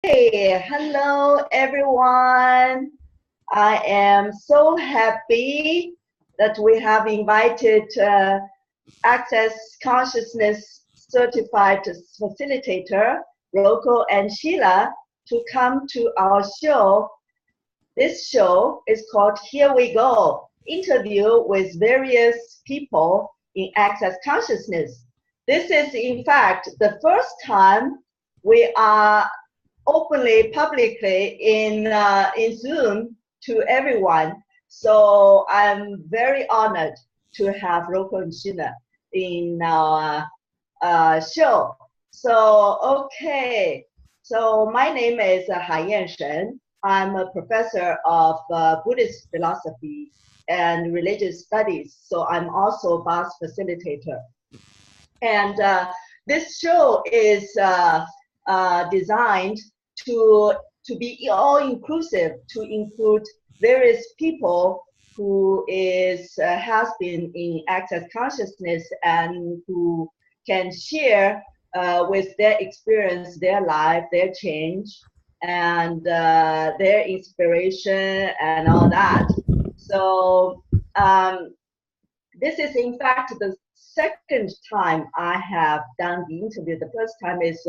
Hey, hello everyone. I am so happy that we have invited Access Consciousness Certified Facilitator, Rocco and Sheila, to come to our show. This show is called Here We Go, interview with various people in Access Consciousness. This is in fact the first time we are openly, publicly in Zoom to everyone. So I'm very honored to have Rocco and Sheila in our show. So, okay. So my name is Haiyan Shen. I'm a professor of Buddhist philosophy and religious studies. So I'm also a BAS facilitator. And this show is designed to be all inclusive, to include various people who has been in access consciousness and who can share with their experience, their life, their change, and their inspiration and all that. So this is in fact the second time I have done the interview. The first time is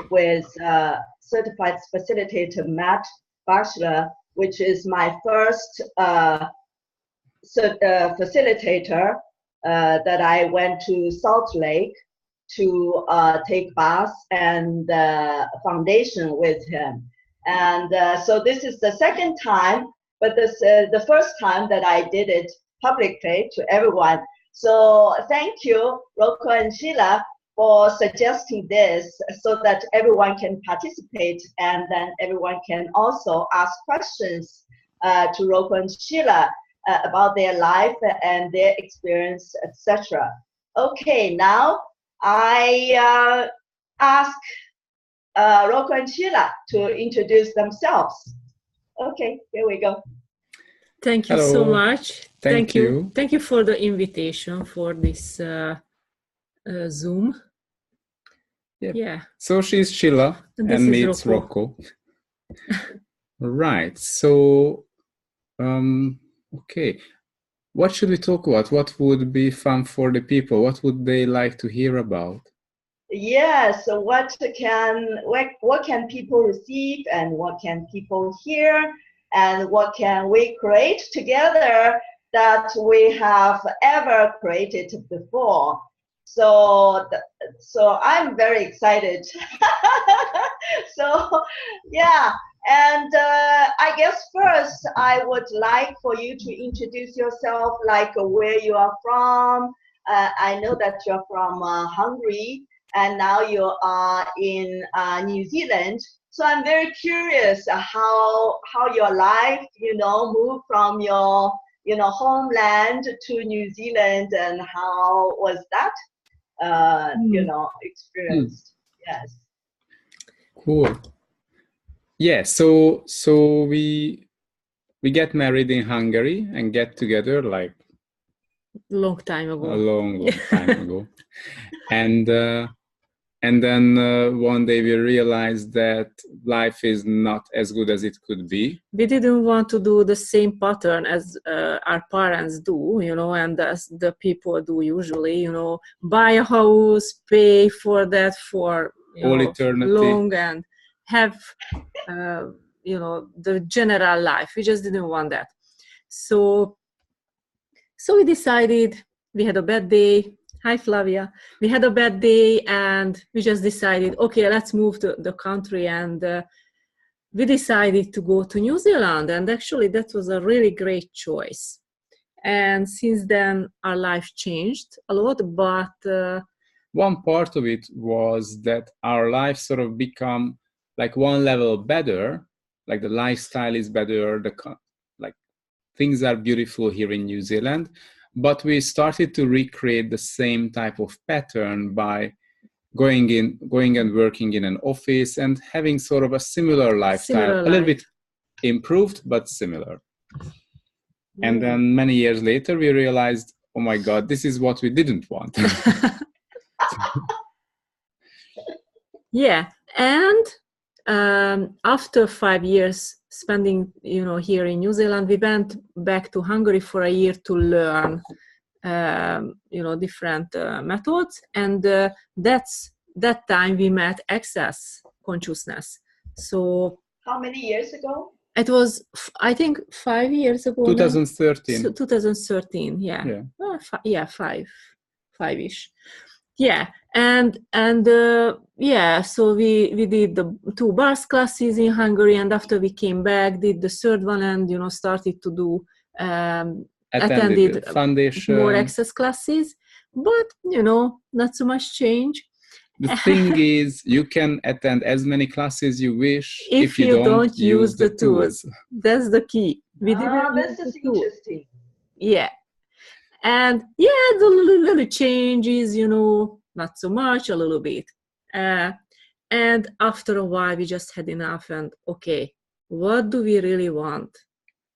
with certified facilitator Matt Bachelor, which is my first facilitator that I went to Salt Lake to take BAS and foundation with him. And so this is the second time, but this the first time that I did it publicly to everyone. So thank you, Rocco and Sheila, for suggesting this so that everyone can participate, and then everyone can also ask questions to Rocco and Sheila about their life and their experience, etc. Okay, now I ask Rocco and Sheila to introduce themselves. Okay, here we go. Thank you Hello. so much. Thank you. Thank you for the invitation for this Zoom. Yep. Yeah. So she's Sheila and me it's Rocco. Right. So, okay. What should we talk about? What would be fun for the people? What would they like to hear about? Yes. So what can people receive, and what can people hear, and what can we create together that we have ever created before? So I'm very excited. So yeah, and I guess first I would like for you to introduce yourself, like where you are from. I know that you're from Hungary, and now you are in New Zealand. So I'm very curious how your life, moved from your homeland to New Zealand, and how was that experienced? Yes. Cool. Yeah. So we get married in Hungary and get together like long time ago. A long time ago, and then one day we realized that life is not as good as it could be. We didn't want to do the same pattern as our parents do, and as the people do usually, buy a house, pay for that for all eternity, long, and have, the general life. We just didn't want that. So we decided, we had a bad day. Hi, Flavia. We had a bad day and we just decided, okay, let's move to the country. And we decided to go to New Zealand. And actually, that was a really great choice. And since then, our life changed a lot. But one part of it was that our life sort of become like one level better. Like the lifestyle is better. Like things are beautiful here in New Zealand. But we started to recreate the same type of pattern by going and working in an office and having sort of a similar lifestyle, a little bit improved, but similar. Yeah. And then many years later, we realized, oh my God, this is what we didn't want. Yeah. And after 5 years spending, here in New Zealand, we went back to Hungary for a year to learn, different methods. And that's that time we met access consciousness. So how many years ago? it was, I think, 5 years ago. 2013. So 2013, yeah. Yeah, five-ish. Yeah, and so we did the 2 bars classes in Hungary, and after we came back, did the 3rd one, and started to do attended foundation, more access classes, but not so much change. The thing is, you can attend as many classes you wish if you don't use the tools. That's the key. This is interesting. Yeah. And the little changes, not so much, a little bit. And after a while, we just had enough. And okay, what do we really want?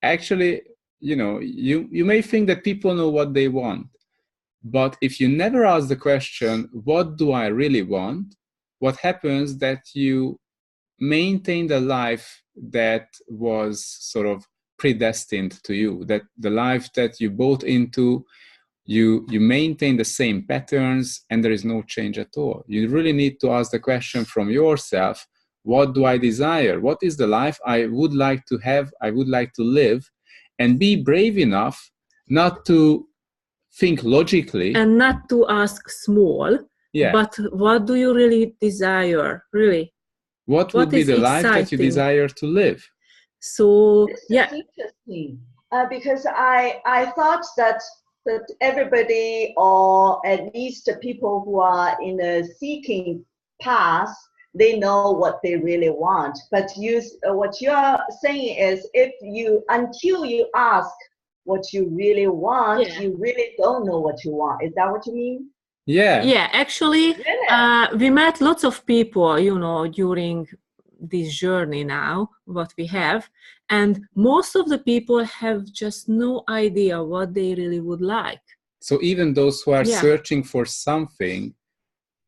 Actually, you may think that people know what they want. But if you never ask the question, what do I really want? What happens that you maintain the life that was sort of predestined to you, that the life that you bought into, you maintain the same patterns and there is no change at all. You really need to ask the question from yourself, what do I desire? What is the life I would like to have, I would like to live? And be brave enough not to think logically. And not to ask small, but what do you really desire, really? What would be the life that you desire to live? So, this is interesting, because I thought that everybody, or at least the people who are in a seeking path, they know what they really want. But what you are saying is, until you ask what you really want, you really don't know what you want. Is that what you mean? Yeah, actually, we met lots of people, during this journey now, what we have, and most of the people have just no idea what they really would like. So even those who are searching for something,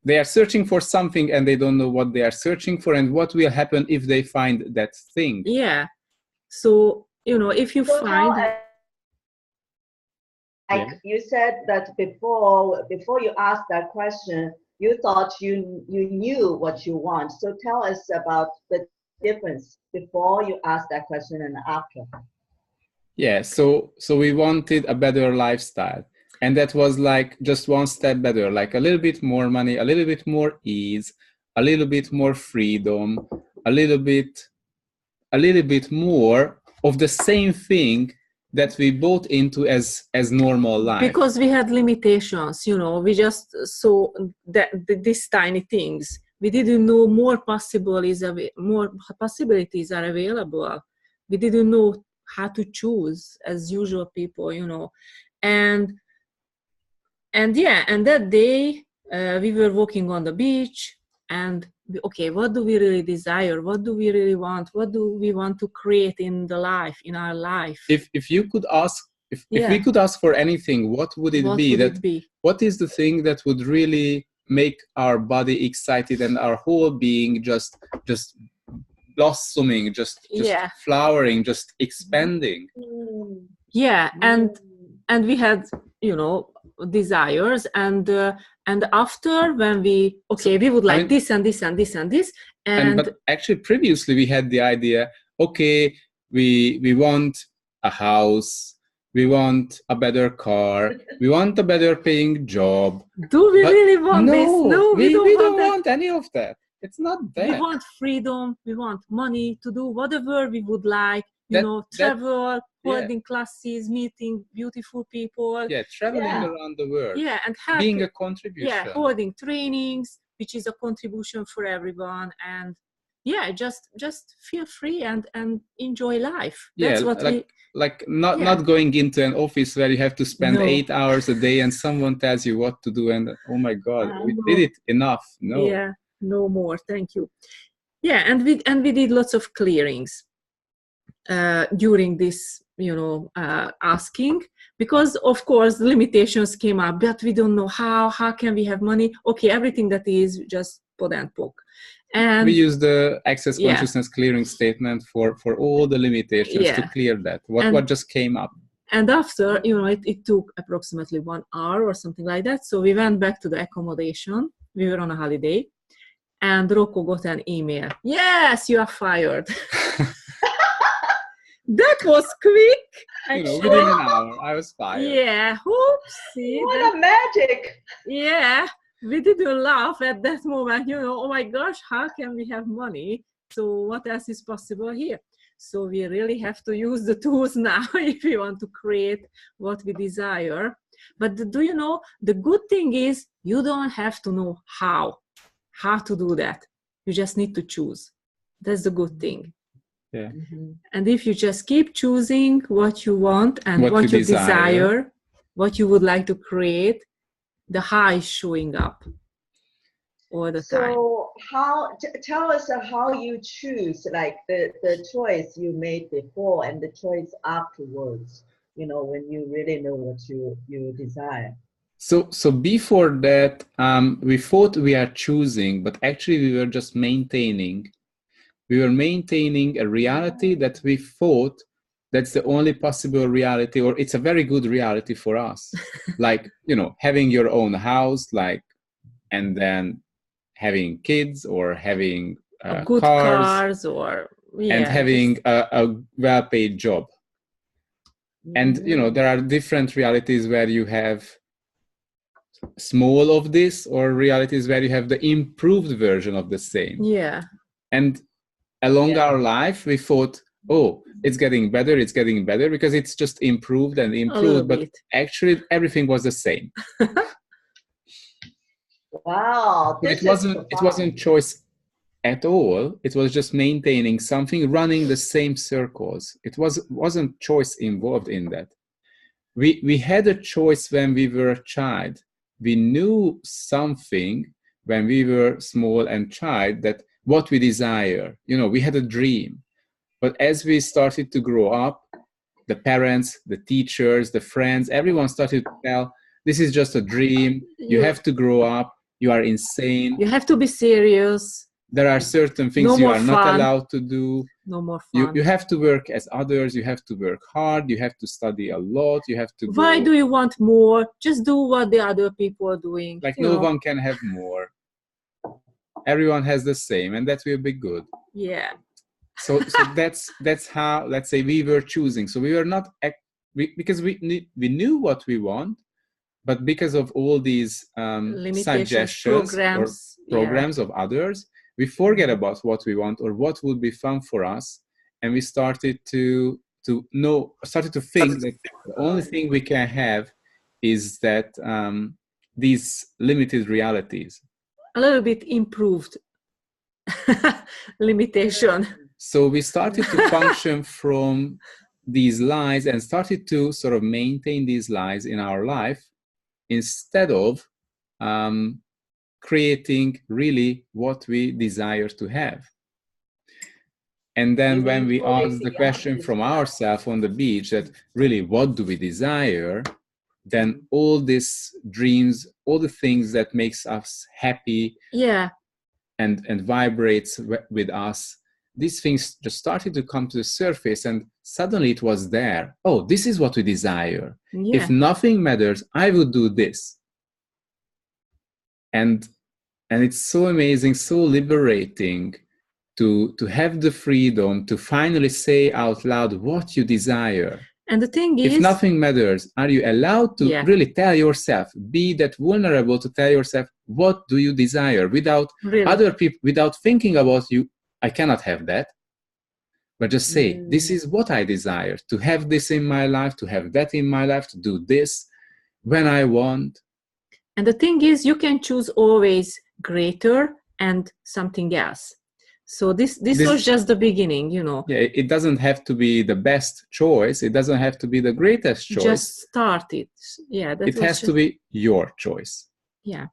they are searching for something and they don't know what they are searching for and what will happen if they find that thing. Yeah. So, if you find... You said that before you asked that question, you thought you knew what you want. So tell us about the difference before you asked that question and after. Yeah, so we wanted a better lifestyle. And that was like just one step better, like a little bit more money, a little bit more ease, a little bit more freedom, a little bit more of the same thing that we bought into as normal life. Because we had limitations, we just saw these tiny things. We didn't know more possibilities are available. We didn't know how to choose as usual people, And that day we were walking on the beach and okay, what do we really desire? What do we really want? What do we want to create in our life? If you could ask, if we could ask for anything, what would it be? What is the thing that would really make our body excited and our whole being just blossoming, just flowering, just expanding? Yeah, and we had, desires, and after when we would like this and this and this and this, but actually previously we had the idea, okay, we want a house, we want a better car, we want a better paying job. Do we really want this? No, we don't want any of that. It's not that. We want freedom, we want money to do whatever we would like, travel, holding classes, meeting beautiful people. Yeah, traveling around the world. Yeah, and being a contribution. Yeah, holding trainings, which is a contribution for everyone. And just feel free and enjoy life. That's what not going into an office where you have to spend 8 hours a day and someone tells you what to do and oh my God, we did it enough. No. Yeah, no more. Thank you. Yeah, and we did lots of clearings during this, asking, because of course the limitations came up, but we don't know how can we have money. Okay, everything that is just pod and poke. And we use the access Yeah. consciousness clearing statement for all the limitations to Yeah. clear that. What just came up. And after, it took approximately 1 hour or something like that. So we went back to the accommodation. We were on a holiday. And Rocco got an email. Yes, you are fired. That was quick. Actually. Within an hour, I was fired. Yeah, oopsie. What a magic! Yeah, we didn't laugh at that moment. Oh my gosh, how can we have money? So what else is possible here? So we really have to use the tools now if we want to create what we desire. But do you know, the good thing is you don't have to know how to do that. You just need to choose. That's the good thing. Yeah. And if you just keep choosing what you want and what you desire, what you would like to create, the high is showing up all the time. So tell us how you choose, like the choice you made before and the choice afterwards, when you really know what you desire. So before that, we thought we are choosing, but actually we were just maintaining. We were maintaining a reality that we thought that's the only possible reality, or it's a very good reality for us. Like, having your own house, and then having kids, or having good cars, and having a well-paid job. And, there are different realities where you have small of this, or realities where you have the improved version of the same. Yeah. And along our life, we thought, oh, it's getting better, because it's just improved and improved, but actually everything was the same. Wow. It wasn't choice at all. It was just maintaining something, running the same circles. It wasn't choice involved in that. We had a choice when we were a child. We knew something when we were small and child, that what we desire, we had a dream. But as we started to grow up, the parents, the teachers, the friends, everyone started to tell, this is just a dream. You have to grow up. You are insane. You have to be serious. There are certain things you are not allowed to do. No more fun. You have to work as others. You have to work hard. You have to study a lot. You have to Why do you want more? Just do what the other people are doing. Like no one can have more. Everyone has the same, and that will be good. Yeah. So that's how, let's say, we were choosing. So we were not because we knew what we want, but because of all these suggestions, programs of others, we forget about what we want or what would be fun for us, and we started to think that the only thing we can have is that these limited realities. A little bit improved limitation. So we started to function from these lies and started to sort of maintain these lies in our life, instead of creating really what we desire to have. And then when we ask the question from ourselves on the beach, that really, what do we desire? Then all these dreams, all the things that makes us happy, and vibrates with us, these things just started to come to the surface, and suddenly it was there. Oh, this is what we desire. Yeah. If nothing matters, I will do this. And it's so amazing, so liberating to have the freedom to finally say out loud what you desire. And the thing is, if nothing matters, are you allowed to really tell yourself, be that vulnerable to tell yourself, what do you desire, without other people, without thinking about you, I cannot have that. But just say, this is what I desire, to have this in my life, to have that in my life, to do this when I want. And the thing is, you can choose always greater and something else. So this was just the beginning, Yeah, it doesn't have to be the best choice. It doesn't have to be the greatest choice. Just start it. Yeah, it has to be your choice. Yeah.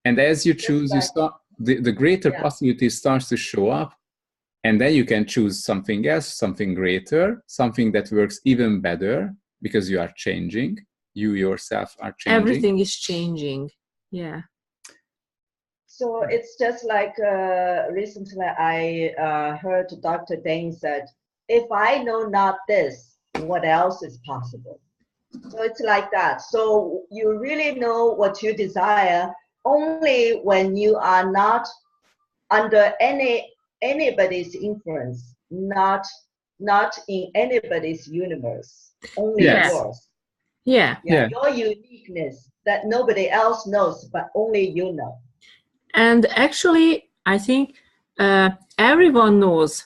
And as you choose, you start the greater possibility starts to show up, and then you can choose something else, something greater, something that works even better, because you are changing. You yourself are changing. Everything is changing. Yeah. So it's just like recently I heard Dr. Deng said, if I know not this, what else is possible? So it's like that. So you really know what you desire only when you are not under anybody's influence, not in anybody's universe, only Yes. yours. Yeah. Yeah. Your uniqueness that nobody else knows, but only you know. And actually, I think everyone knows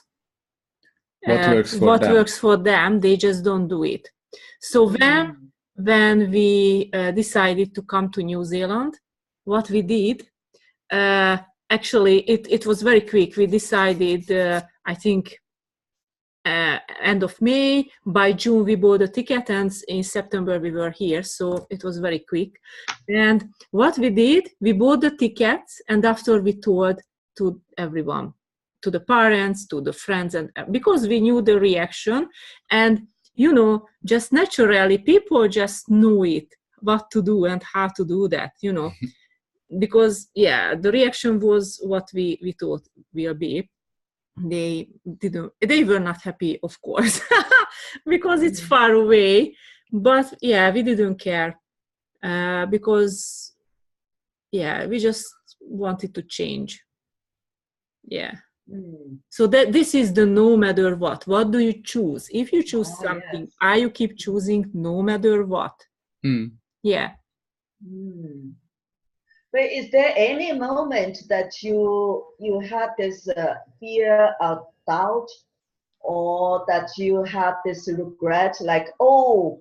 What works for what them. works for them. They just don't do it. So when we decided to come to New Zealand, what we did, actually, it was very quick. We decided, I think, end of May. By June, we bought a ticket, and in September, we were here. So it was very quick. And what we did, we bought the tickets, and after we told to everyone, to the parents, to the friends, and because we knew the reaction, and you know, just naturally, people just knew it, what to do and how to do that, you know, because yeah, the reaction was what we thought will be. They were not happy, of course, because it's far away, but yeah, we didn't care, because yeah, we just wanted to change. Yeah. So that this is the no matter what do you choose? If you choose something, are you keep choosing no matter what? Yeah. But is there any moment that you had this fear of doubt, or that you have this regret, like, oh,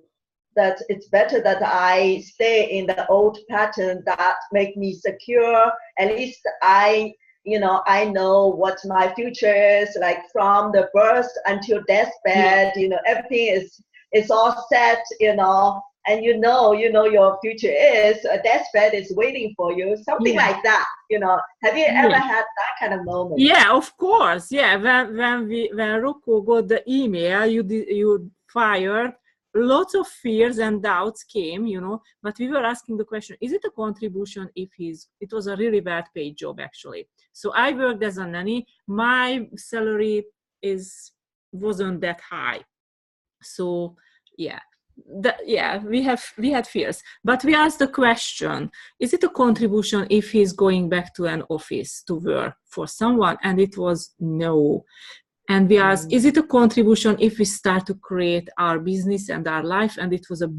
that it's better that I stay in the old pattern that make me secure. At least I know what my future is, like from the birth until deathbed, everything is all set, and you know your future is a deathbed is waiting for you, something like that. Have you ever had that kind of moment? Yeah, of course. Yeah, when Rocco got the email, you fired, lots of fears and doubts came, but we were asking the question, is it a contribution if it was a really bad paid job actually. So I worked as a nanny, my salary wasn't that high. So yeah. We had fears, but we asked the question, is it a contribution if he's going back to an office to work for someone? And it was no. And we asked, is it a contribution if we start to create our business and our life? And it was a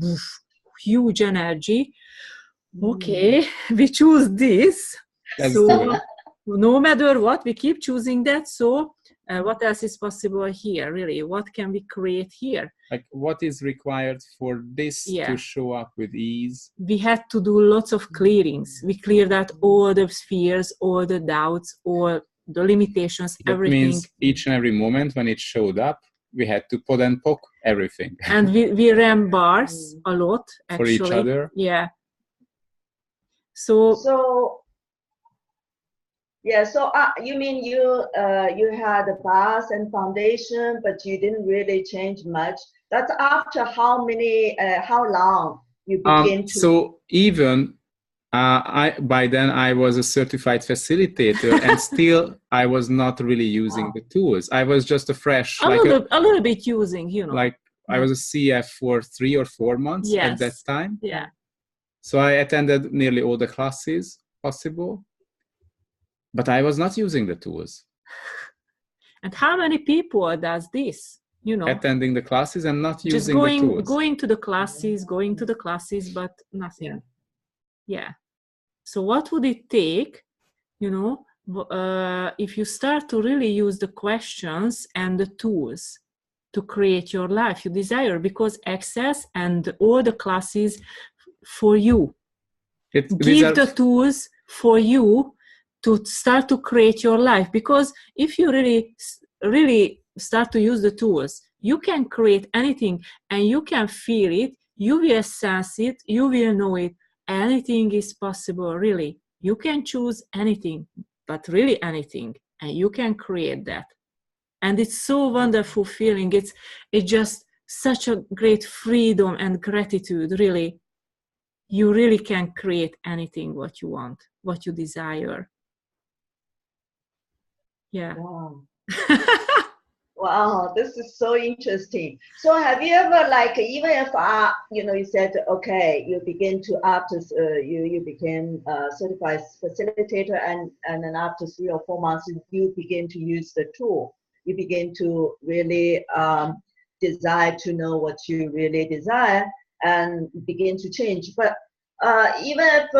huge energy. Okay, we choose this. So no matter what, we keep choosing that. So what else is possible here, really? What can we create here? Like, what is required for this to show up with ease? We had to do lots of clearings. We cleared out all the fears, all the doubts, all the limitations, everything. That means each and every moment when it showed up, we had to pod and poke everything. And we ran bars a lot, actually. For each other? Yeah. You mean you had a bars and foundation, but you didn't really change much. That's after how long you begin to? So even by then I was a certified facilitator, and still I was not really using the tools. I was just a fresh, a little bit using, Like I was a CF for 3 or 4 months at that time. Yeah. So I attended nearly all the classes possible, but I was not using the tools. And how many people does this? Attending the classes and not just using the tools. Going to the classes, but nothing. Yeah. So what would it take, if you start to really use the questions and the tools to create your life you desire? Because access and all the classes for you. Give the tools for you to start to create your life. Because if you really start to use the tools, you can create anything, and you can feel it, you will sense it, you will know it. Anything is possible, really. You can choose anything, but really anything, and you can create that. And it's so wonderful feeling. It's just such a great freedom and gratitude, really. You really can create anything what you want, what you desire. Yeah. Wow. Wow, this is so interesting. So have you ever, like, even if you said, okay, you begin to after you became a certified facilitator, and then after 3 or 4 months you begin to use the tool. You begin to really desire to know what you really desire and begin to change. But even if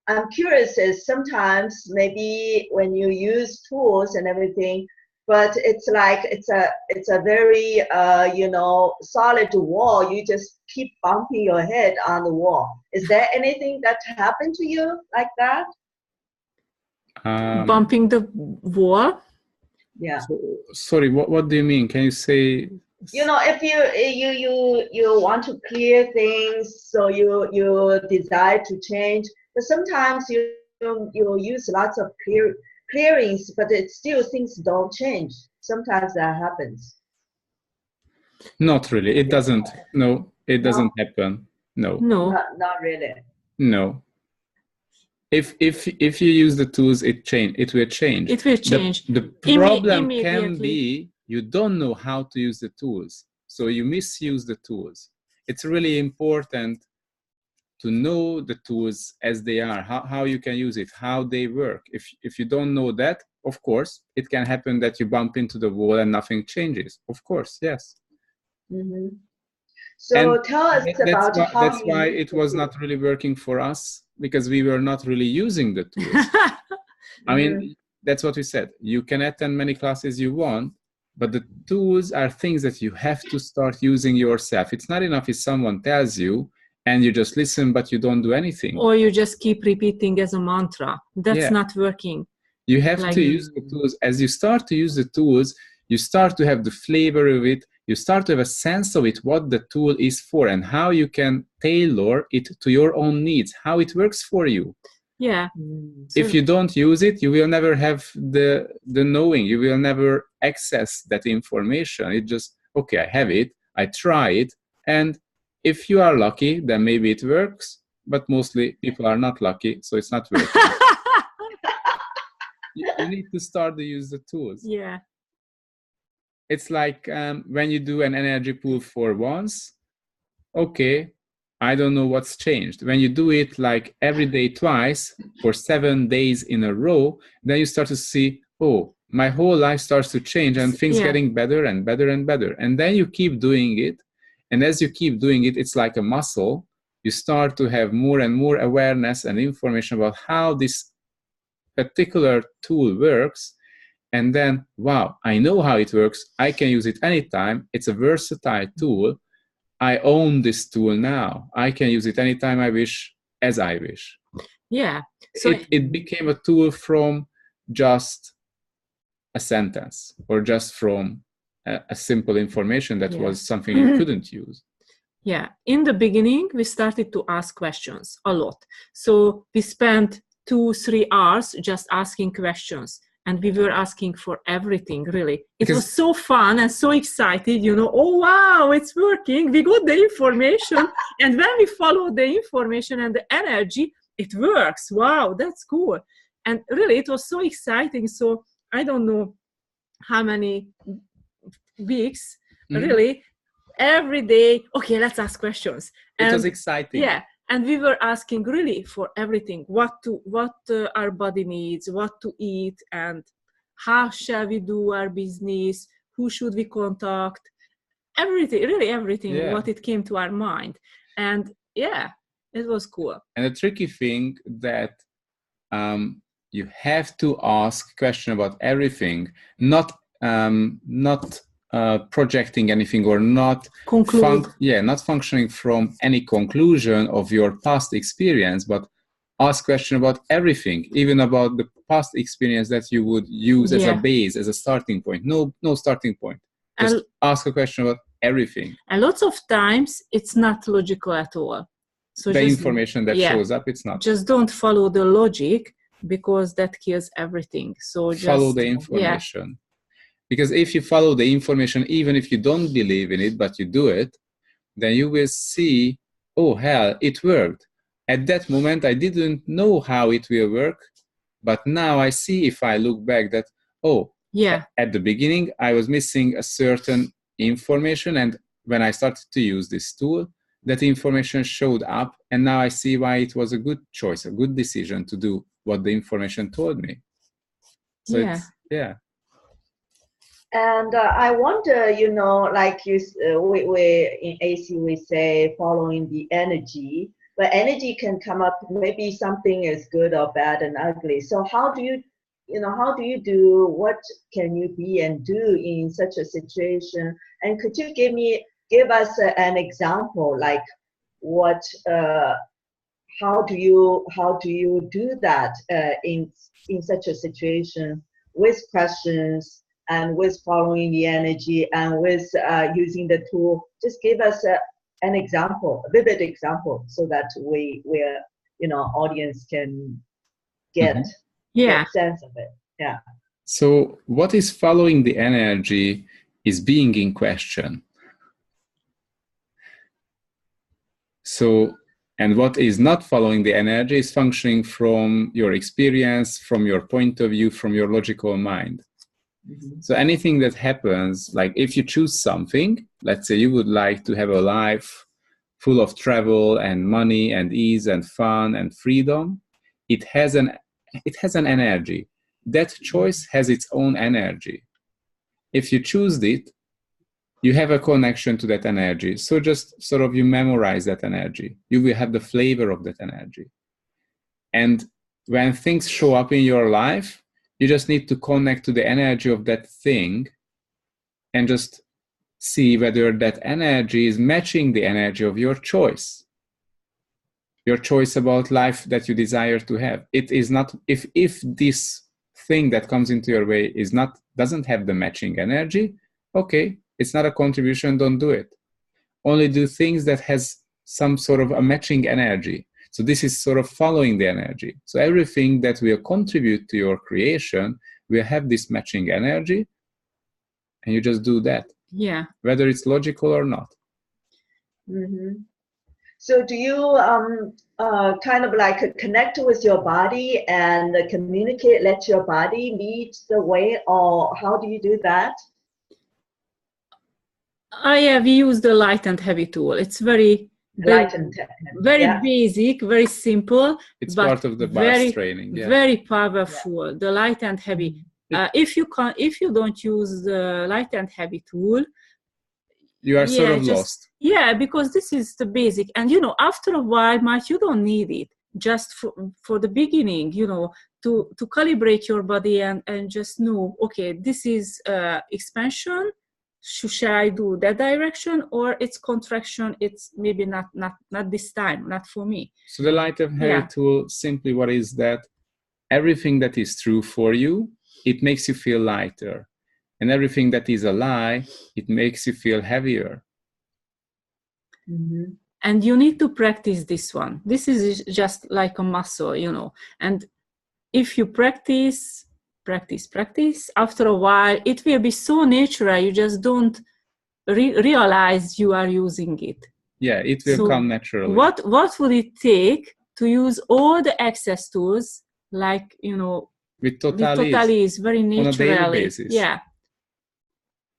I'm curious is sometimes maybe when you use tools and everything, but it's like it's a very solid wall. You just keep bumping your head on the wall. Is there anything that happened to you like that? Bumping the wall? Yeah. Sorry, what do you mean? Can you say? If you want to clear things, so you desire to change, but sometimes you use lots of clearings, but it still things don't change. Sometimes that happens. Not really. It doesn't. No, it doesn't happen. No. Not really. No. If you use the tools, it will change. It will change. The problem can be you don't know how to use the tools, so you misuse the tools. It's really important to know the tools as they are, how you can use it, how they work. If you don't know that, of course, it can happen that you bump into the wall and nothing changes. Of course, yes. Mm-hmm. So tell us about how that's why it was not really working for us, because we were not really using the tools. I mean, that's what we said. You can attend many classes you want, but the tools are things that you have to start using yourself. It's not enough if someone tells you and you just listen, but you don't do anything. Or you just keep repeating as a mantra. That's not working. You have to use the tools. As you start to use the tools, you start to have the flavor of it. You start to have a sense of it, what the tool is for and how you can tailor it to your own needs, how it works for you. Yeah. If you don't use it, you will never have the knowing. You will never access that information. It just, okay, I have it, I try it, and if you are lucky, then maybe it works, but mostly people are not lucky, so it's not working. You need to start to use the tools. Yeah. It's like when you do an energy pool for once, okay, I don't know what's changed. When you do it like every day twice for 7 days in a row, then you start to see, oh, my whole life starts to change and things getting better and better and better. And then you keep doing it. And as you keep doing it, it's like a muscle. You start to have more and more awareness and information about how this particular tool works. And then, wow, I know how it works. I can use it anytime. It's a versatile tool. I own this tool now. I can use it anytime I wish, as I wish. Yeah. So it became a tool from just a sentence or just from a simple information that was something you couldn't use. Yeah. In the beginning, we started to ask questions a lot. So we spent 2-3 hours just asking questions. And we were asking for everything, really. It was so fun and so excited, oh, wow, it's working. We got the information. And when we follow the information and the energy, it works. Wow, that's cool. And really, it was so exciting. So I don't know how many weeks, really, every day, okay, let's ask questions. It was exciting. Yeah. And we were asking really for everything, what our body needs, what to eat, and how shall we do our business, who should we contact, everything, really everything, what it came to our mind. And yeah, it was cool. And the tricky thing that you have to ask question about everything, not projecting anything or not not functioning from any conclusion of your past experience, but ask question about everything, even about the past experience that you would use as a base, as a starting point. No starting point. Just ask a question about everything. And lots of times it's not logical at all. So the information that shows up, it's not. Just don't follow the logic, because that kills everything. So just follow the information. Because if you follow the information, even if you don't believe in it, but you do it, then you will see, oh, hell, it worked. At that moment, I didn't know how it will work, but now I see, if I look back, that, oh, Yeah. At the beginning, I was missing a certain information. And when I started to use this tool, that information showed up. And now I see why it was a good choice, a good decision to do what the information told me. So Yeah. yeah. And I wonder, you know, like we in AC we say following the energy, but energy can come up. Maybe something is good or bad and ugly. So how do you, how do you do? What can you be and do in such a situation? And could you give us an example, like what? How do you do that in such a situation with questions and with following the energy and with using the tool? Just give us an example, a vivid example, so that audience can get sense of it. Yeah. So what is following the energy is being in question. So, and what is not following the energy is functioning from your experience, from your point of view, from your logical mind. Mm-hmm. So anything that happens, like if you choose something, let's say you would like to have a life full of travel and money and ease and fun and freedom, it has an energy. That choice has its own energy. If you choose it, you have a connection to that energy. So just sort of you memorize that energy. You will have the flavor of that energy. And when things show up in your life, you just need to connect to the energy of that thing and just see whether that energy is matching the energy of your choice. Your choice about life that you desire to have. It is not, if this thing that comes into your way doesn't have the matching energy, okay, it's not a contribution, don't do it. Only do things that has some sort of a matching energy. So this is sort of following the energy. So everything that will contribute to your creation will have this matching energy, and you just do that. Yeah. Whether it's logical or not. Mm-hmm. So do you kind of like connect with your body and communicate, let your body lead the way, or how do you do that? We use the light and heavy tool. It's very basic, very simple. It's but part of the BARS training. Yeah. Very powerful. Yeah. The light and heavy. If you don't use the light and heavy tool, you are sort of lost. Yeah, because this is the basic, and after a while, Mike, you don't need it. Just for the beginning, to calibrate your body and just know, okay, this is expansion. Shall I do that direction, or it's contraction? It's maybe not this time, not for me. So the light and heavy tool, simply what is that? Everything that is true for you, it makes you feel lighter. And everything that is a lie, it makes you feel heavier. Mm-hmm. And you need to practice this one. This is just like a muscle, And if you practice, after a while, it will be so natural. You just don't realize you are using it. Yeah, it will come naturally. What would it take to use all the access tools, like, with Totally is very naturally, on a daily basis. Yeah.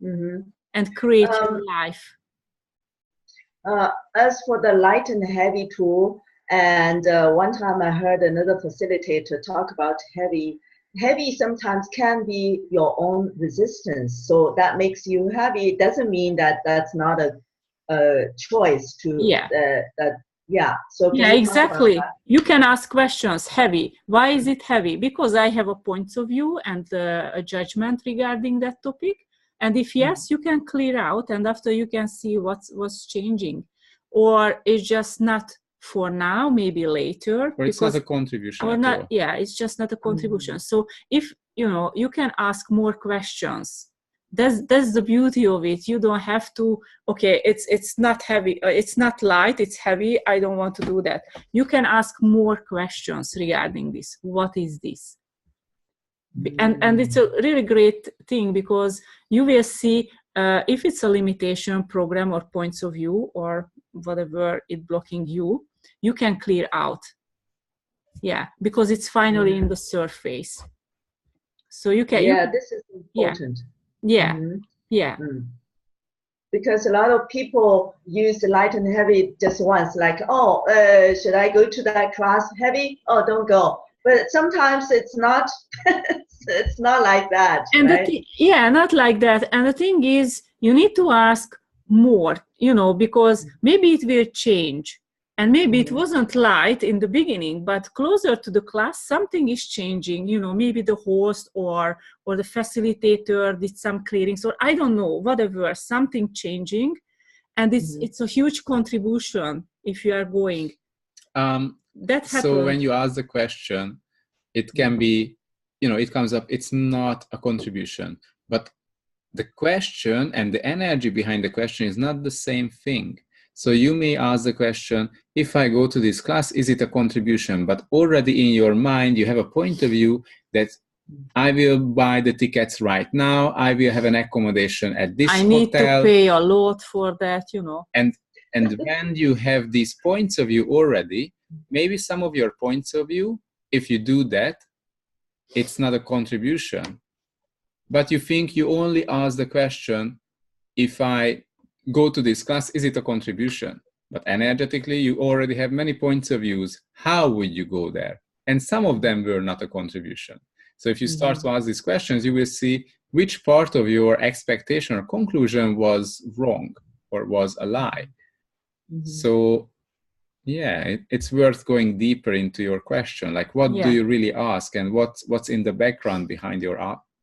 Mm-hmm. And create your life. As for the light and heavy tool, and one time I heard another facilitator talk about heavy. Heavy sometimes can be your own resistance, so that makes you heavy. It doesn't mean that that's not a choice to. So exactly. You can ask questions. Heavy. Why is it heavy? Because I have a point of view and a judgment regarding that topic. And if yes, you can clear out, and after you can see what's changing, or it's just not for now, maybe later. Or it's not a contribution or at not. all. Yeah, it's just not a contribution. So if you can ask more questions. That's the beauty of it. You don't have to. Okay, it's not heavy. It's not light. It's heavy. I don't want to do that. You can ask more questions regarding this. What is this? And it's a really great thing, because you will see if it's a limitation, program, or points of view, or whatever is blocking you, you can clear out. Yeah, because it's finally in the surface. So you can, Yeah, this is yeah, important. yeah, Mhm. yeah. Because a lot of people use the light and heavy just once, like, oh, should I go to that class heavy? Oh, don't go. But sometimes it's not, it's not like that, And right? yeah, not like that. And the thing is, you need to ask more, you know, because maybe it will change. And maybe it wasn't light in the beginning, but closer to the class, something is changing. You know, maybe the host or the facilitator did some clearings, or I don't know, whatever, something changing. And it's a huge contribution if you are going. That happens. So when you ask the question, it can be, you know, it comes up, it's not a contribution, but the question and the energy behind the question is not the same thing. So you may ask the question, if I go to this class, is it a contribution? But already in your mind, you have a point of view that I will buy the tickets right now. I will have an accommodation at this hotel. I need to pay a lot for that, you know. And when you have these points of view already, maybe some of your points of view, if you do that, it's not a contribution. But you think you only ask the question, if I go to this class, is it a contribution? But energetically, you already have many points of views. How would you go there? And some of them were not a contribution. So if you start to ask these questions, you will see which part of your expectation or conclusion was wrong or was a lie. So yeah, it's worth going deeper into your question. Like, what do you really ask, and what's in the background behind your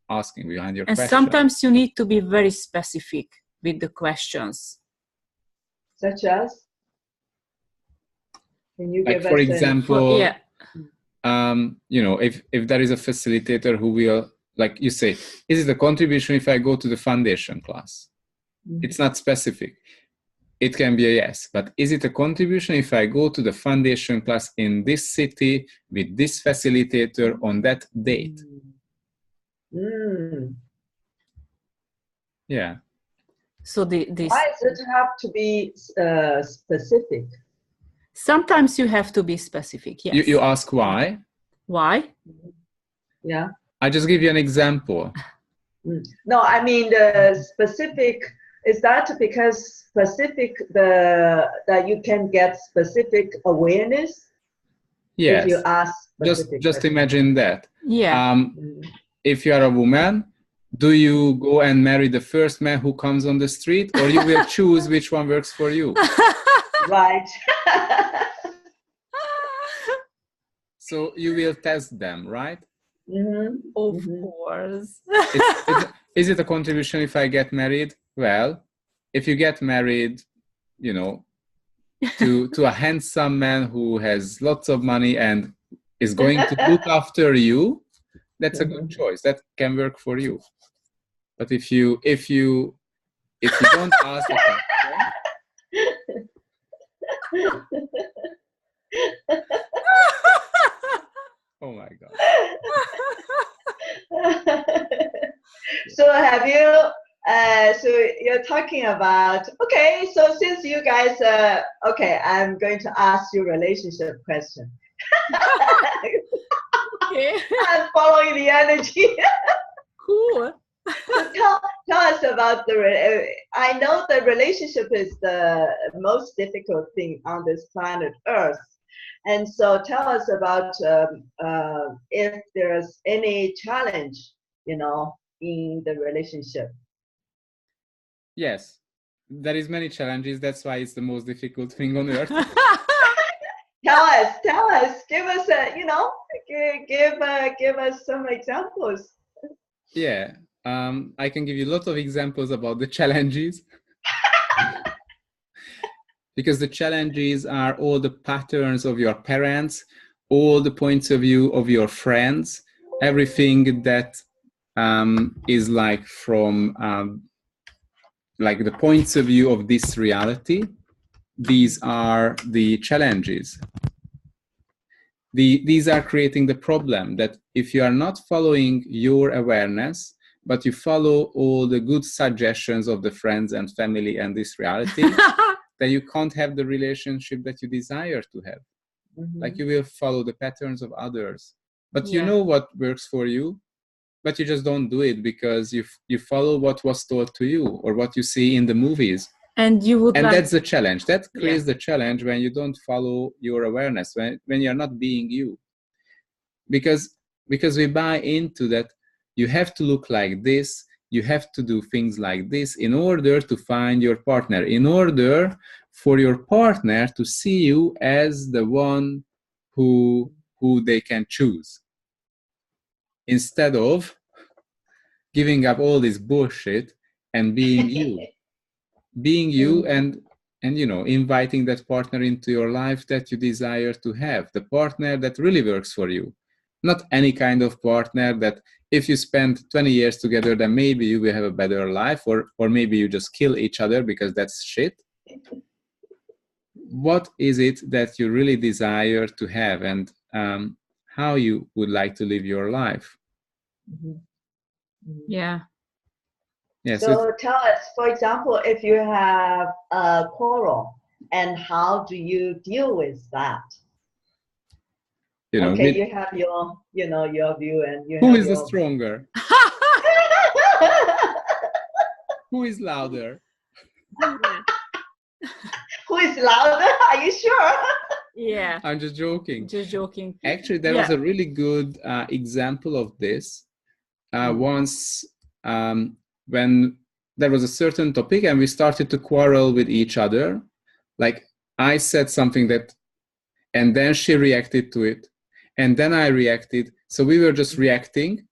asking, behind your question? And sometimes you need to be very specific with the questions. Such as? Can you give us, for example, you know, if there is a facilitator who will, like you say, is it a contribution if I go to the foundation class? It's not specific. It can be a yes, but is it a contribution if I go to the foundation class in this city with this facilitator on that date? Yeah. So why does it have to be specific? Sometimes you have to be specific, yes. You ask why? Why? Yeah. I just give you an example. No, I mean the specific. Is that because specific that you can get specific awareness? Yes. If you ask just imagine that. Yeah. If you are a woman, do you go and marry the first man who comes on the street, or you will choose which one works for you? Right. So you will test them, right? Of course. Is it a contribution if I get married? Well, if you get married, you know, to a handsome man who has lots of money and is going to look after you, that's a good choice. That can work for you. But if you don't ask the question, oh my God. So have you, so you're talking about, okay, so since you guys, okay, I'm going to ask you a relationship question. Okay. I'm following the energy. Cool. So tell us about I know the relationship is the most difficult thing on this planet Earth. And so tell us about if there's any challenge, you know, in the relationship. Yes, there is many challenges. That's why it's the most difficult thing on earth. Tell us, give us a, you know, give us some examples. Yeah, I can give you a lot of examples about the challenges. Because the challenges are all the patterns of your parents, all the points of view of your friends, everything that is like from like the points of view of this reality. These are the challenges. These are creating the problem that if you are not following your awareness, but you follow all the good suggestions of the friends and family and this reality, then you can't have the relationship that you desire to have. Like you will follow the patterns of others. But you know what works for you. but you just don't do it because you follow what was told to you or what you see in the movies. And you would like, that's the challenge. That creates the challenge when you don't follow your awareness, when you're not being you. Because we buy into that you have to look like this, you have to do things like this in order to find your partner, in order for your partner to see you as the one who they can choose. Instead of giving up all this bullshit and being you. Being you and inviting that partner into your life that you desire to have, the partner that really works for you. Not any kind of partner that if you spend 20 years together, then maybe you will have a better life, or maybe you just kill each other because that's shit. What is it that you really desire to have, and how you would like to live your life? Yeah. Yes. So tell us, for example, if you have a quarrel, and how do you deal with that? You have your, your view, and you who have is your... the stronger? Who is louder? Who is louder? Are you sure? Yeah. I'm just joking. Just joking. Actually, there was a really good example of this once when there was a certain topic and we started to quarrel with each other. Like I said something that, and then she reacted to it, and then I reacted. So we were just reacting.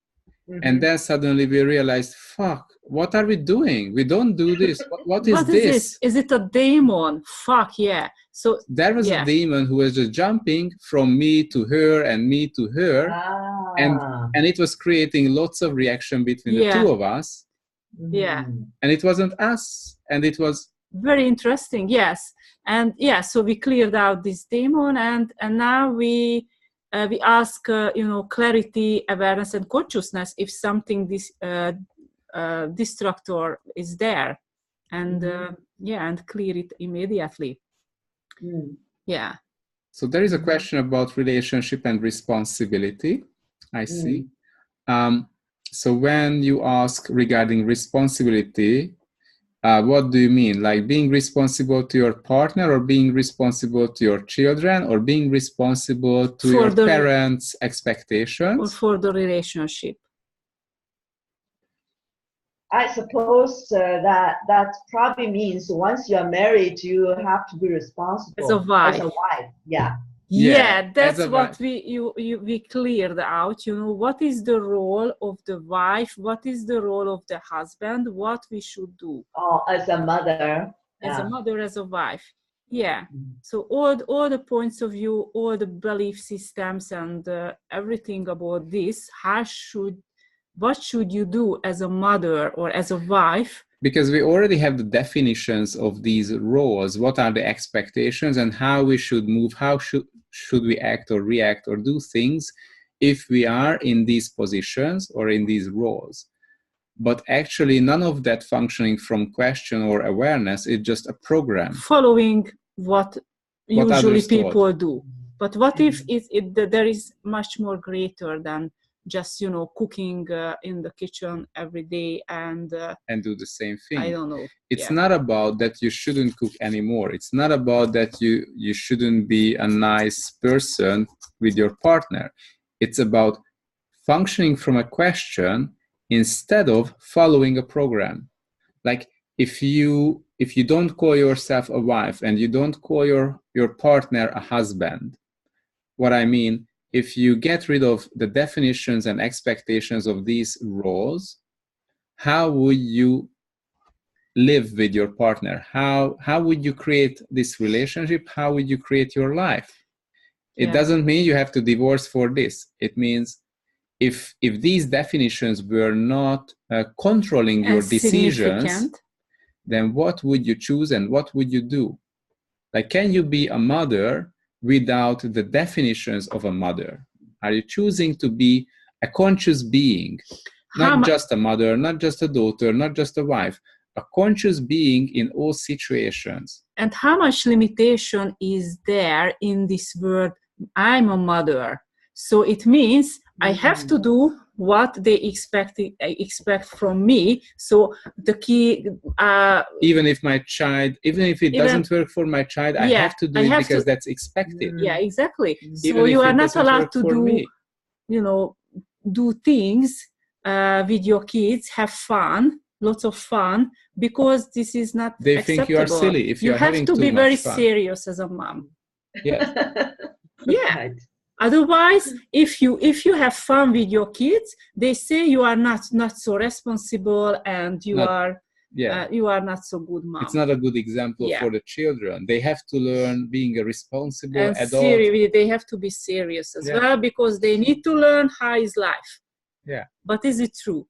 And then suddenly we realized, fuck, what are we doing? We don't do this. What is this? Is it a demon? Fuck yeah. So there was a demon who was just jumping from me to her and me to her. And it was creating lots of reaction between the two of us. Yeah. And it wasn't us. And it was very interesting. Yes. And so we cleared out this demon, and now we ask, clarity, awareness, and consciousness if something destructor is there, and and clear it immediately. Yeah. So there is a question about relationship and responsibility. I see. So when you ask regarding responsibility, what do you mean? Like being responsible to your partner, or being responsible to your children, or being responsible to your parents' expectations? Or for the relationship? I suppose that probably means once you're married, you have to be responsible as a wife. Yeah, that's what we cleared out. What is the role of the wife? What is the role of the husband? What we should do? Oh, as a mother. As a mother, as a wife. Yeah. So all the points of view, all the belief systems, and everything about this. What should you do as a mother or as a wife? Because we already have the definitions of these roles. What are the expectations and how we should move? How should we act or react or do things if we are in these positions or in these roles? But actually none of that functioning from question or awareness is just a program. Following what usually people do. But what if there is much more greater than just cooking in the kitchen every day and do the same thing? I don't know. It's not about that you shouldn't cook anymore. It's not about that you shouldn't be a nice person with your partner. It's about functioning from a question instead of following a program. Like if you don't call yourself a wife and you don't call your partner a husband, what I mean, if you get rid of the definitions and expectations of these roles, how would you live with your partner? How would you create this relationship? How would you create your life? It doesn't mean you have to divorce for this. It means if these definitions were not controlling your decisions, then what would you choose and what would you do? Like, can you be a mother without the definitions of a mother? Are you choosing to be a conscious being? Not just a mother, not just a daughter, not just a wife, a conscious being in all situations. And how much limitation is there in this word, I'm a mother? So it means I have to do what they expect from me. So the key, even if it doesn't work for my child, I have to do it because that's expected. Yeah, exactly. So Even you if are it not doesn't allowed work to for do, me. do things with your kids, have fun, lots of fun, because this is not They acceptable. think you are silly if you you're have having to too be much very fun. serious as a mom. Yes. Yeah. Right. Otherwise, if you have fun with your kids, they say you are not so responsible and you are not so good mom. It's not a good example for the children. They have to learn being a responsible and adult. They have to be serious as well, because they need to learn how is life. Yeah. But is it true?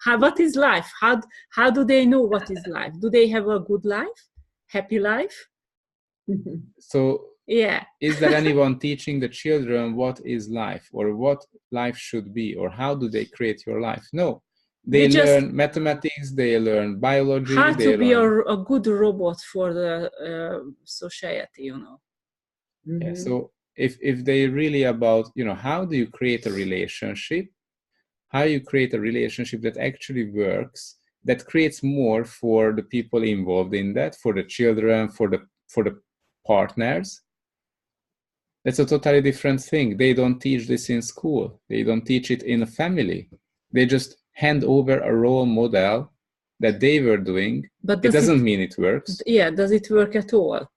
What is life? How do they know what is life? Do they have a good life? Happy life? So yeah. Is there anyone teaching the children what is life or what life should be or how do they create your life? No. They learn mathematics, they learn biology. How to be a good robot for the society, Yeah, so if they really about, how do you create a relationship? How you create a relationship that actually works, that creates more for the people involved in that, for the children, for the partners. That's a totally different thing. They don't teach this in school. They don't teach it in a family. They just hand over a role model that they were doing. But it doesn't mean it works. Yeah, does it work at all?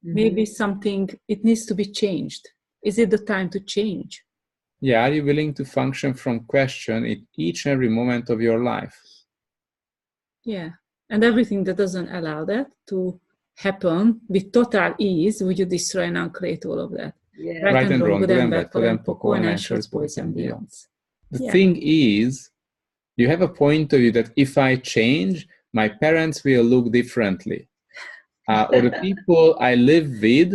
Maybe something, it needs to be changed. Is it the time to change? Yeah, are you willing to function from question in each and every moment of your life? Yeah, and everything that doesn't allow that to happen with total ease, would you destroy and uncreate all of that? Yeah. Right and wrong, good and bad, podem, pokol, and shorts, boys and beyonds. The thing is, you have a point of view that if I change, my parents will look differently. Or the people I live with,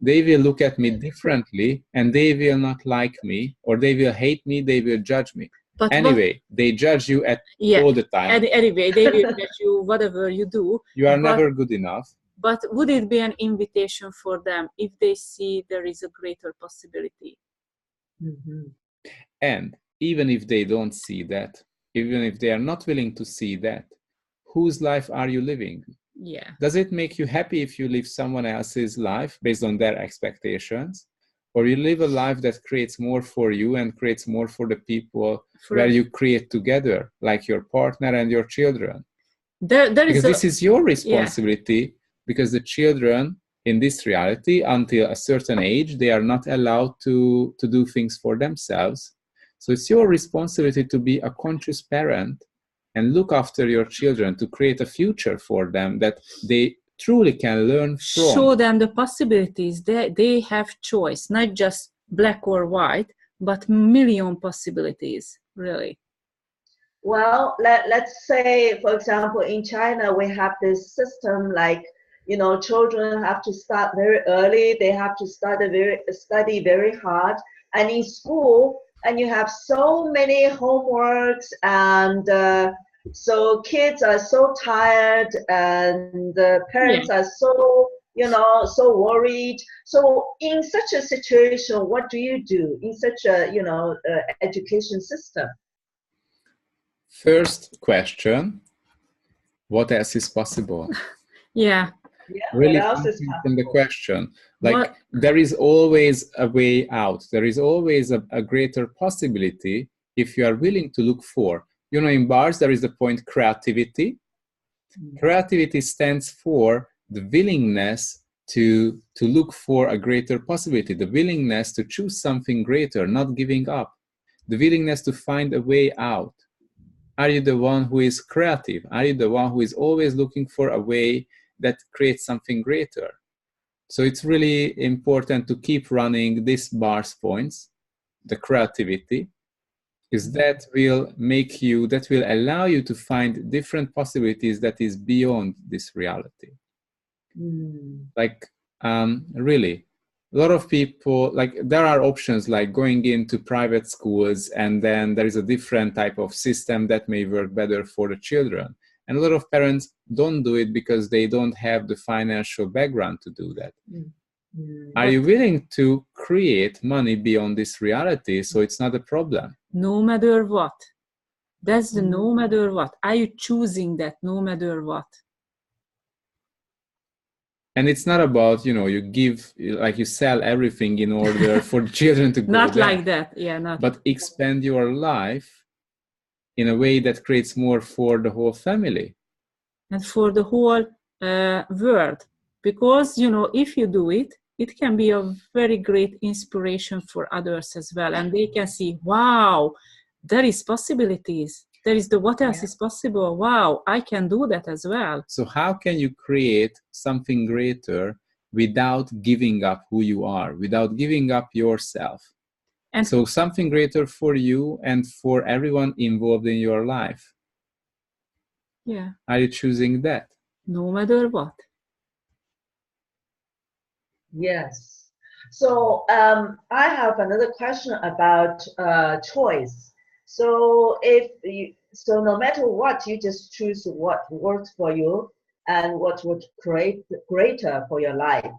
they will look at me differently and they will not like me, or they will hate me, they will judge me. But anyway, they judge you all the time. Anyway, they will judge you whatever you do. You are never good enough. But would it be an invitation for them if they see there is a greater possibility? And even if they don't see that, even if they are not willing to see that, whose life are you living? Yeah. Does it make you happy if you live someone else's life based on their expectations? Or you live a life that creates more for you and creates more for the people where you create together, like your partner and your children? Because this is your responsibility, because the children in this reality, until a certain age, they are not allowed to do things for themselves. So it's your responsibility to be a conscious parent and look after your children, to create a future for them that they truly can learn from. Show them the possibilities. They have choice, not just black or white, but million possibilities, really. Well, let's say, for example, in China, we have this system like, children have to start very early. They have to study very hard. And in school, and you have so many homeworks, and so kids are so tired, and the parents are so, so worried. So in such a situation, what do you do in such a, education system? First question, what else is possible? Yeah. Really from the question. Like, there is always a way out. There is always a greater possibility if you are willing to look for. In bars, there is the point creativity. Creativity stands for the willingness to look for a greater possibility, the willingness to choose something greater, not giving up, the willingness to find a way out. Are you the one who is creative? Are you the one who is always looking for a way that creates something greater? So it's really important to keep running these bars points, the creativity, because that will allow you to find different possibilities that is beyond this reality. Like, really, a lot of people, like, there are options like going into private schools, and then there is a different type of system that may work better for the children. And a lot of parents don't do it because they don't have the financial background to do that. Are you willing to create money beyond this reality so it's not a problem? No matter what. That's the no matter what. Are you choosing that no matter what? And it's not about, you know, you give, like you sell everything in order for children to go Not there. like that. Yeah, not. But expand your life in a way that creates more for the whole family. And for the whole world. Because, you know, if you do it, it can be a very great inspiration for others as well. And they can see, wow, there is possibilities. There is the what else is possible. Wow, I can do that as well. So how can you create something greater without giving up who you are, without giving up yourself? And so something greater for you and for everyone involved in your life. Yeah. Are you choosing that? No matter what. Yes. So I have another question about choice. So so no matter what, you just choose what works for you and what would create greater for your life.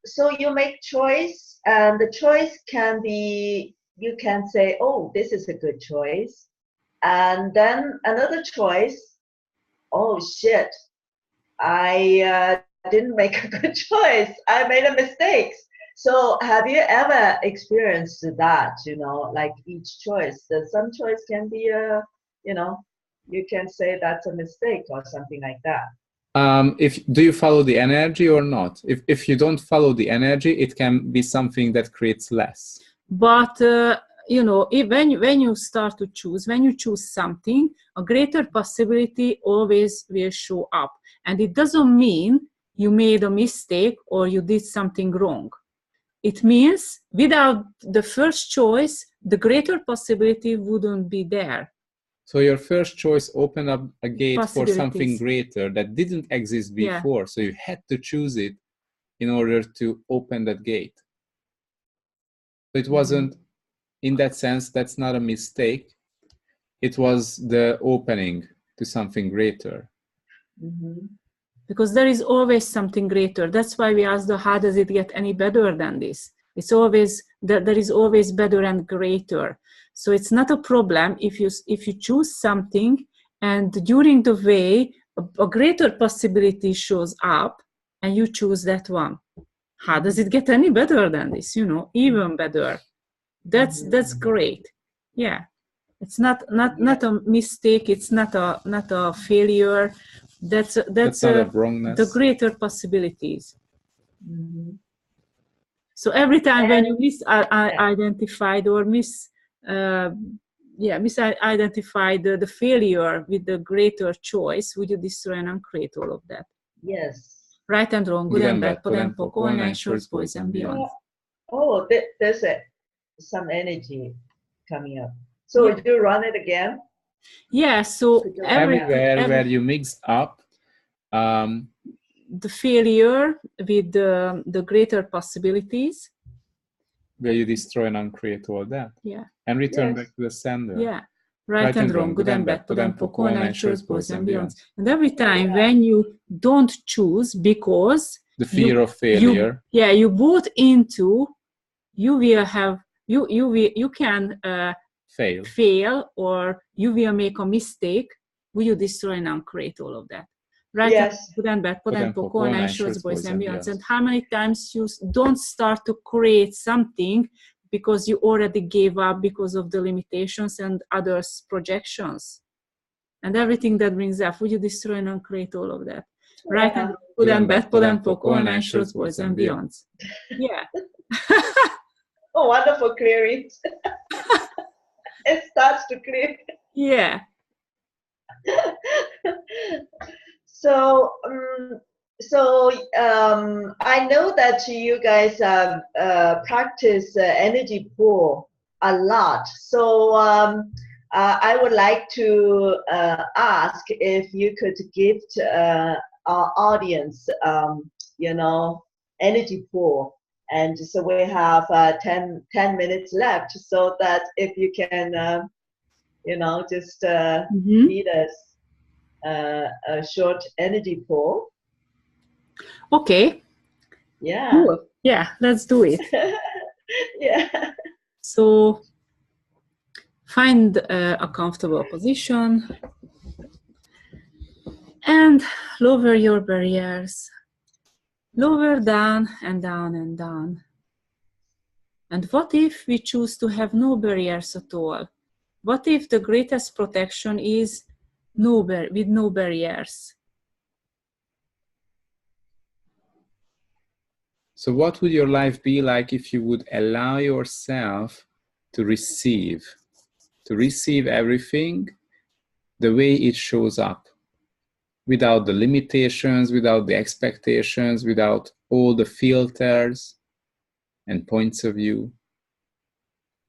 So you make choice, and the choice can be, you can say, oh, this is a good choice. And then another choice, oh shit, I didn't make a good choice. I made a mistake. So have you ever experienced that, you know, like each choice, that some choice can be a, you know, you can say that's a mistake or something like that. Do you follow the energy or not? If you don't follow the energy, it can be something that creates less. But you know, when you start to choose, when you choose something, a greater possibility always will show up. And it doesn't mean you made a mistake or you did something wrong. It means without the first choice, the greater possibility wouldn't be there. So your first choice opened up a gate for something greater that didn't exist before. Yeah. So you had to choose it in order to open that gate. So it wasn't, in that sense, that's not a mistake. It was the opening to something greater. Mm-hmm. Because there is always something greater. That's why we ask how does it get any better than this? It's always, there is always better and greater. So it's not a problem if you choose something and during the way a greater possibility shows up and you choose that one. How does it get any better than this? You know, even better. That's great. Yeah. It's not a mistake. It's not a failure. That's the greater possibilities. Mm-hmm. So every time when you misidentified or misidentified the failure with the greater choice, would you destroy and uncreate all of that? Yes. Right and wrong, good and bad, pod and poc, all nine shorts, boys and beyond. Oh, there's some energy coming up. So would you run it again? Yeah, so everywhere where you mix up the failure with the greater possibilities. Where you destroy and uncreate all that. Yeah. And return back to the sender. Yeah. Right and wrong, good and bad, pod and poc, all nine shorts, boys and beyond. And every time when you don't choose because the fear of failure. You bought into, you can fail or you will make a mistake. Will you destroy and uncreate all of that? Right? Yes. Good and bad, pod and poc, all nine shorts, boys and beyond. And how many times you don't start to create something because you already gave up because of the limitations and others' projections? And everything that brings up, would you destroy and uncreate all of that? Right? And good and bad, pod and poc, all nine shorts, boys and beyond. Yeah. Oh, wonderful clearing. It starts to clear. Yeah. So I know that you guys practice energy pool a lot. So I would like to ask if you could give to our audience, you know, energy pool. And so we have 10 minutes left, so that if you can, you know, just lead us a short energy pool. Okay. Yeah. Cool. Yeah, let's do it. Yeah. So find a comfortable position and lower your barriers. Lower down and down and down. And what if we choose to have no barriers at all? What if the greatest protection is with no barriers? So what would your life be like if you would allow yourself to receive everything the way it shows up, without the limitations, without the expectations, without all the filters and points of view?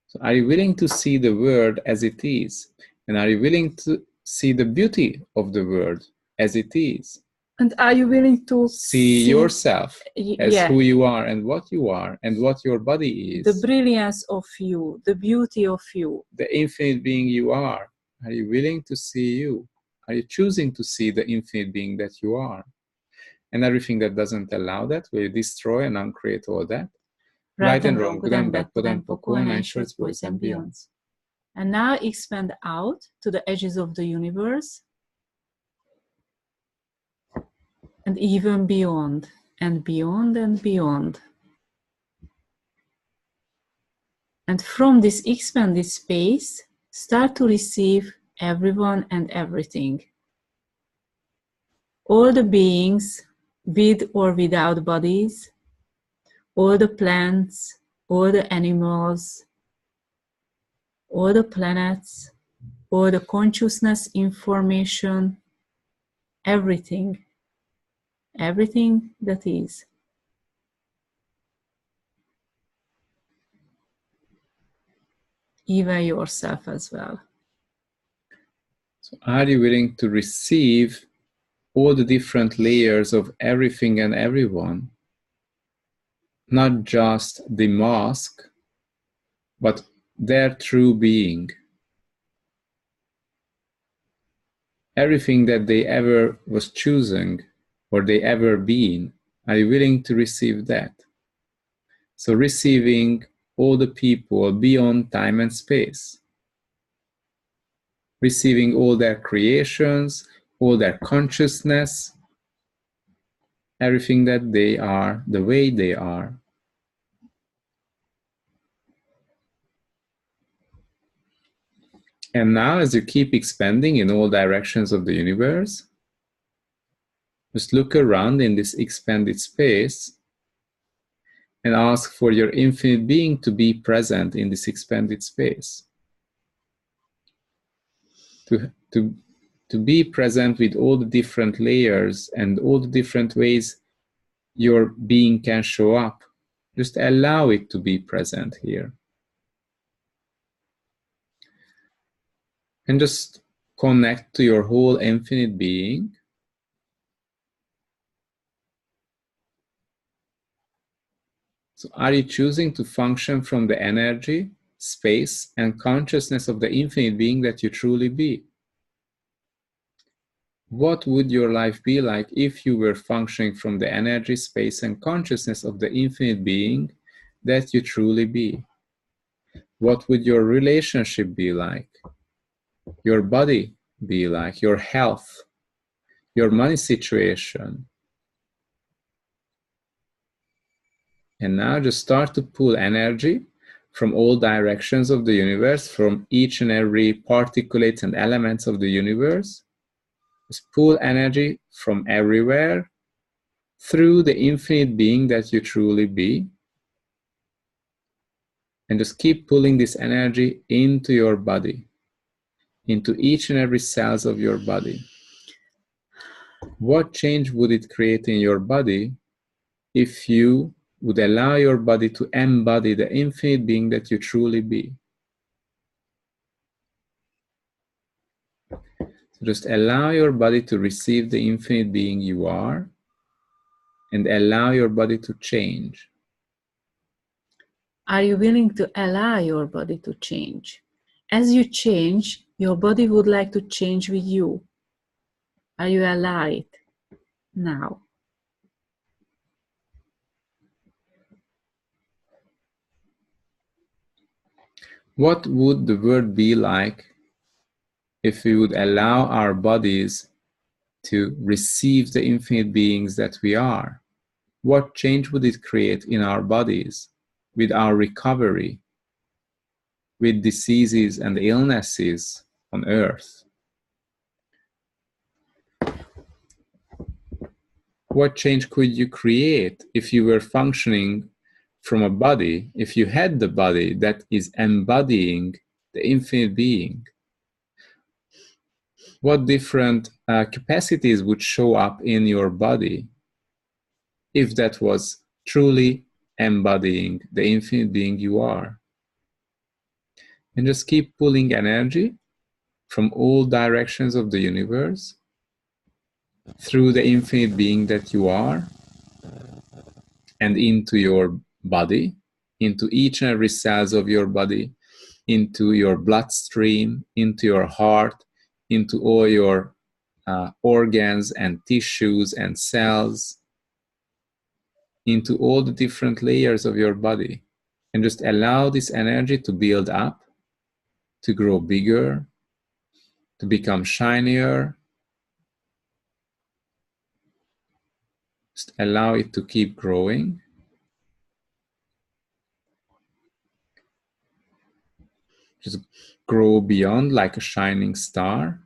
So are you willing to see the world as it is? And are you willing to see the beauty of the world as it is? And are you willing to see yourself as yeah, who you are and what your body is? the brilliance of you, the beauty of you. The infinite being you are. Are you willing to see you? Are you choosing to see the infinite being that you are? And everything that doesn't allow that, will you destroy and uncreate all that? Right and wrong, good and bad, pod and poko, and shorts, boys and beyonds. And now expand out to the edges of the universe and even beyond, and beyond and beyond. And from this expanded space, start to receive everyone and everything. All the beings, with or without bodies, all the plants, all the animals, all the planets, all the consciousness information, everything that is. Even yourself as well. So are you willing to receive all the different layers of everything and everyone? Not just the mask, but their true being. Everything that they ever was choosing or they ever been, are you willing to receive that? So receiving all the people beyond time and space. Receiving all their creations, all their consciousness, everything that they are, the way they are. And now as you keep expanding in all directions of the universe, just look around in this expanded space and ask for your infinite being to be present in this expanded space. To be present with all the different layers and all the different ways your being can show up. Just allow it to be present here. And just connect to your whole infinite being. So are you choosing to function from the energy, space, and consciousness of the infinite being that you truly be? What would your life be like if you were functioning from the energy, space, and consciousness of the infinite being that you truly be? What would your relationship be like? Your body be like? Your health? Your money situation? And now just start to pull energy from all directions of the universe, from each and every particulate and elements of the universe. Just pull energy from everywhere through the infinite being that you truly be. And just keep pulling this energy into your body, into each and every cells of your body. What change would it create in your body if you would allow your body to embody the infinite being that you truly be? So just allow your body to receive the infinite being you are, and allow your body to change. Are you willing to allow your body to change? As you change, your body would like to change with you. Are you alive now? What would the world be like if we would allow our bodies to receive the infinite beings that we are? What change would it create in our bodies, with our recovery, with diseases and illnesses on earth? What change could you create if you were functioning from a body, if you had the body that is embodying the infinite being? What different capacities would show up in your body if that was truly embodying the infinite being you are? And just keep pulling energy from all directions of the universe through the infinite being that you are and into your body, into each and every cells of your body, into your bloodstream, into your heart, into all your organs and tissues and cells, into all the different layers of your body. And just allow this energy to build up, to grow bigger, to become shinier. Just allow it to keep growing. Just grow beyond like a shining star.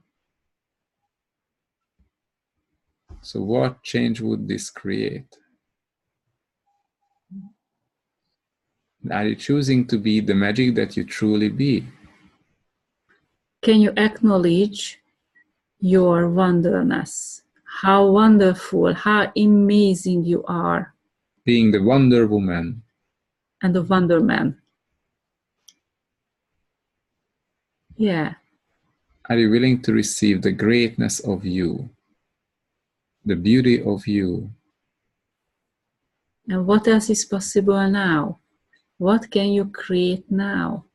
So what change would this create? Are you choosing to be the magic that you truly be? Can you acknowledge your wonderness? How wonderful, how amazing you are. Being the Wonder Woman. And the Wonder Man. Yeah. Are you willing to receive the greatness of you? The beauty of you? And what else is possible now? What can you create now?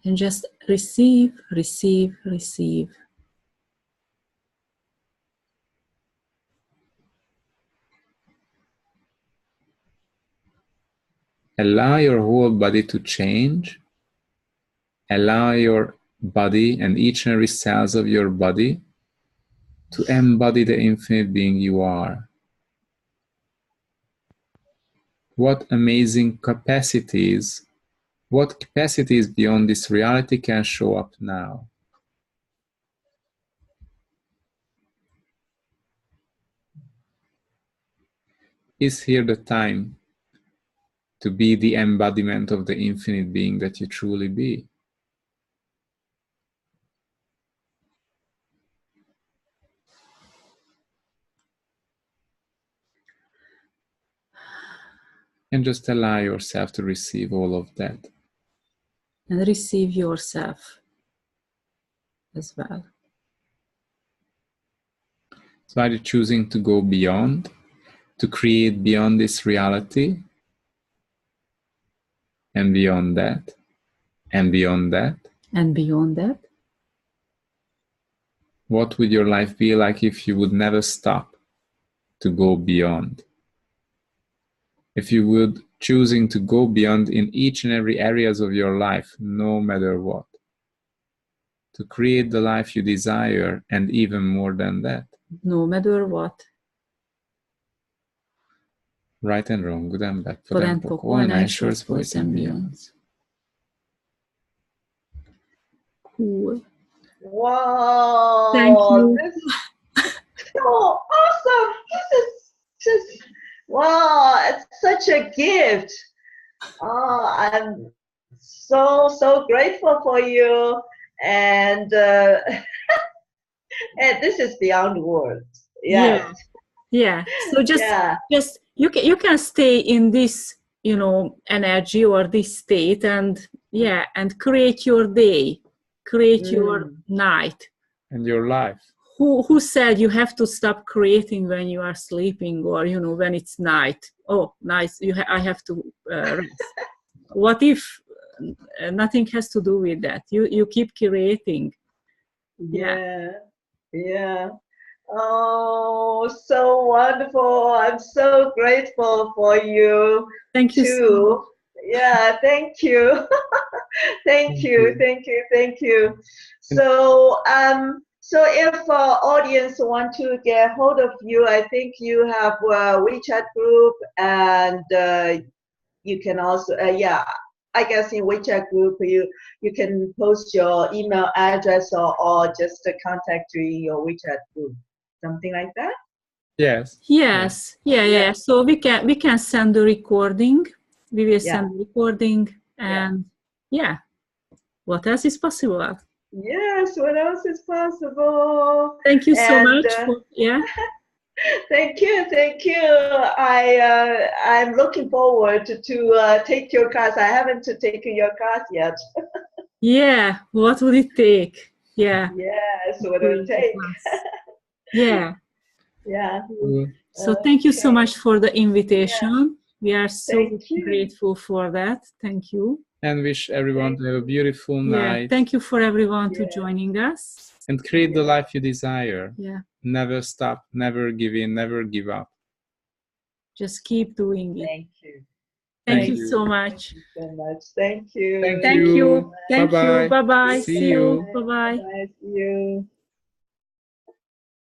And just receive, receive, receive. Allow your whole body to change. Allow your body and each and every cells of your body to embody the infinite being you are. What amazing capacities, what capacities beyond this reality can show up now? Is here the time to be the embodiment of the infinite being that you truly be? And just allow yourself to receive all of that. And receive yourself as well. So are you choosing to go beyond, to create beyond this reality, and beyond that, and beyond that? And beyond that? What would your life be like if you would never stop to go beyond? If you would choosing to go beyond in each and every areas of your life, no matter what, to create the life you desire and even more than that. No matter what. Right and wrong, good and bad, For and pokolnál, shorts, boys and beyonds. Cool. Wow. Thank you. This is so awesome. This is just, wow, it's such a gift. Oh, I'm so grateful for you. And, and this is beyond words. Yes. Yeah. So just you can stay in this, energy or this state and create your day, create your night. And your life. Who said you have to stop creating when you are sleeping or when it's night? Oh, nice. I have to rest. What if nothing has to do with that? You keep creating. Yeah. Oh, so wonderful. I'm so grateful for you Thank you so much. too. Yeah, thank you. Thank you, thank you, thank you. So, so if audience want to get hold of you, I think you have a WeChat group, and you can also, yeah, I guess in WeChat group you can post your email address, or just contact you in your WeChat group, something like that. Yes. Yes, yeah. So we can send the recording. We will Yeah. send the recording, and yeah, what else is possible? Yes, what else is possible? Thank you so And much. thank you, thank you. I'm looking forward to take your class. I haven't taken your class yet. Yeah, what would it take? Yeah. Yes, what it will take. Yeah. Yeah. So thank you so Okay. much for the invitation. We are so Thank you. grateful for that. Thank you. And wish everyone to have a beautiful night. Thank you for everyone to joining us. And create the life you desire. Yeah. Never stop, never give in, never give up. Just keep doing it. Thank you. Thank you so much. Thank you so much. Thank you. Thank you. Thank you. Bye-bye. Bye-bye. See you. Bye-bye. Bye. See you.